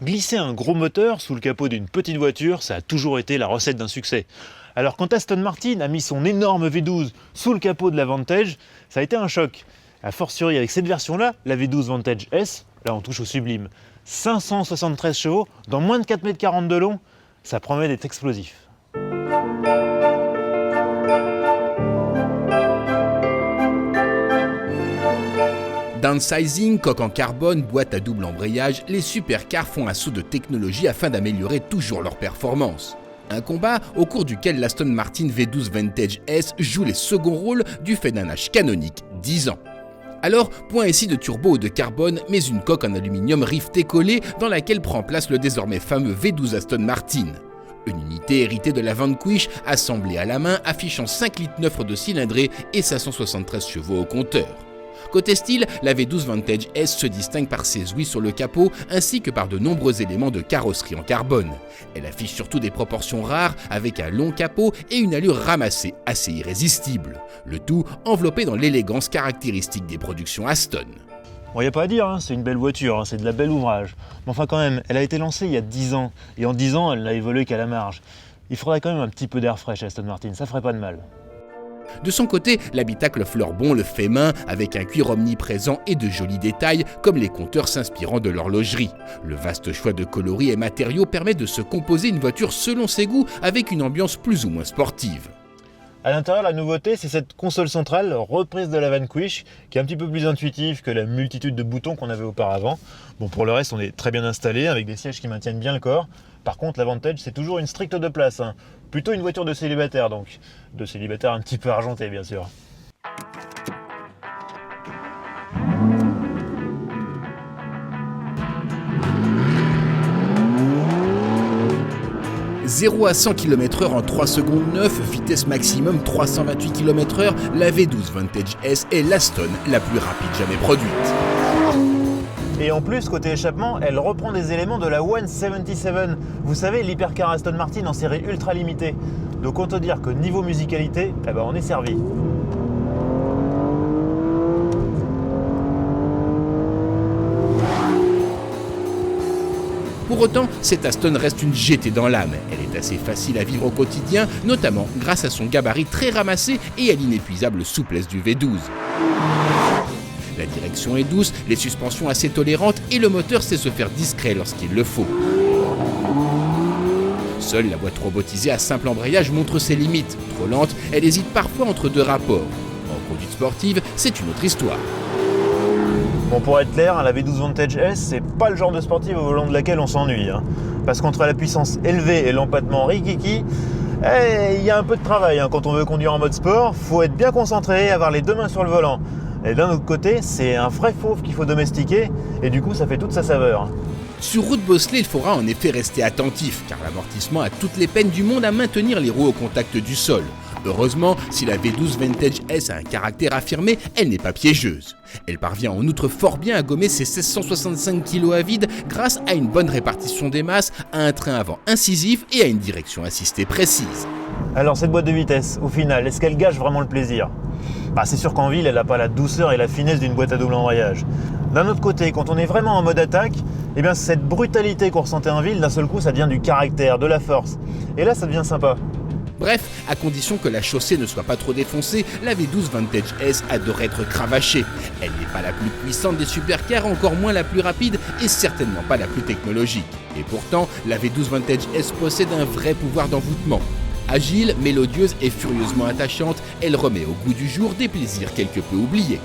Glisser un gros moteur sous le capot d'une petite voiture, ça a toujours été la recette d'un succès. Alors quand Aston Martin a mis son énorme V12 sous le capot de la Vantage, ça a été un choc. A fortiori avec cette version-là, la V12 Vantage S, là on touche au sublime. 573 chevaux, dans moins de 4,40 m de long, ça promet d'être explosif. Downsizing, coque en carbone, boîte à double embrayage, les supercars font un saut de technologie afin d'améliorer toujours leur performance. Un combat au cours duquel l'Aston Martin V12 Vantage S joue les seconds rôles du fait d'un âge canonique, 10 ans. Alors, point ici de turbo ou de carbone, mais une coque en aluminium riveté collé dans laquelle prend place le désormais fameux V12 Aston Martin. Une unité héritée de la Vanquish, assemblée à la main, affichant 5,9 litres de cylindrée et 573 chevaux au compteur. Côté style, la V12 Vantage S se distingue par ses ouïes sur le capot ainsi que par de nombreux éléments de carrosserie en carbone. Elle affiche surtout des proportions rares avec un long capot et une allure ramassée assez irrésistible. Le tout enveloppé dans l'élégance caractéristique des productions Aston. Bon, y a pas à dire, c'est une belle voiture, c'est de la belle ouvrage. Mais enfin quand même, elle a été lancée il y a 10 ans, et en 10 ans, elle n'a évolué qu'à la marge. Il faudrait quand même un petit peu d'air frais chez Aston Martin, ça ferait pas de mal. De son côté, l'habitacle Fleurbon le fait main avec un cuir omniprésent et de jolis détails comme les compteurs s'inspirant de l'horlogerie. Le vaste choix de coloris et matériaux permet de se composer une voiture selon ses goûts avec une ambiance plus ou moins sportive. À l'intérieur, la nouveauté, c'est cette console centrale reprise de la Vanquish, qui est un petit peu plus intuitive que la multitude de boutons qu'on avait auparavant. Bon, pour le reste, on est très bien installé, avec des sièges qui maintiennent bien le corps. Par contre, la Vantage, c'est toujours une stricte de place. Plutôt une voiture de célibataire, donc. De célibataire un petit peu argenté, bien sûr. 0 à 100 km/h en 3 secondes 9, vitesse maximum 328 km/h, la V12 Vantage S est l'Aston la plus rapide jamais produite. Et en plus, côté échappement, elle reprend des éléments de la 177. Vous savez, l'hypercar Aston Martin en série ultra limitée. Donc autant dire que niveau musicalité, on est servi. Pour autant, cette Aston reste une GT dans l'âme. Elle est assez facile à vivre au quotidien, notamment grâce à son gabarit très ramassé et à l'inépuisable souplesse du V12. La direction est douce, les suspensions assez tolérantes et le moteur sait se faire discret lorsqu'il le faut. Seule la boîte robotisée à simple embrayage montre ses limites. Trop lente, elle hésite parfois entre deux rapports. En conduite sportive, c'est une autre histoire. Bon, pour être clair, la V12 Vantage S, c'est pas le genre de sportive au volant de laquelle on s'ennuie. Parce qu'entre la puissance élevée et l'empattement rikiki, il y a un peu de travail. Quand on veut conduire en mode sport, faut être bien concentré, avoir les deux mains sur le volant. Et d'un autre côté, c'est un vrai fauve qu'il faut domestiquer, et du coup, ça fait toute sa saveur. Sur route bosselée, il faudra en effet rester attentif, car l'amortissement a toutes les peines du monde à maintenir les roues au contact du sol. Heureusement, si la V12 Vantage S a un caractère affirmé, elle n'est pas piégeuse. Elle parvient en outre fort bien à gommer ses 1665 kg à vide grâce à une bonne répartition des masses, à un train avant incisif et à une direction assistée précise. Alors cette boîte de vitesse, au final, est-ce qu'elle gâche vraiment le plaisir ? C'est sûr qu'en ville, elle n'a pas la douceur et la finesse d'une boîte à double embrayage. D'un autre côté, quand on est vraiment en mode attaque, cette brutalité qu'on ressentait en ville, d'un seul coup, ça devient du caractère, de la force. Et là, ça devient sympa. Bref, à condition que la chaussée ne soit pas trop défoncée, la V12 Vantage S adore être cravachée. Elle n'est pas la plus puissante des supercars, encore moins la plus rapide et certainement pas la plus technologique. Et pourtant, la V12 Vantage S possède un vrai pouvoir d'envoûtement. Agile, mélodieuse et furieusement attachante, elle remet au goût du jour des plaisirs quelque peu oubliés.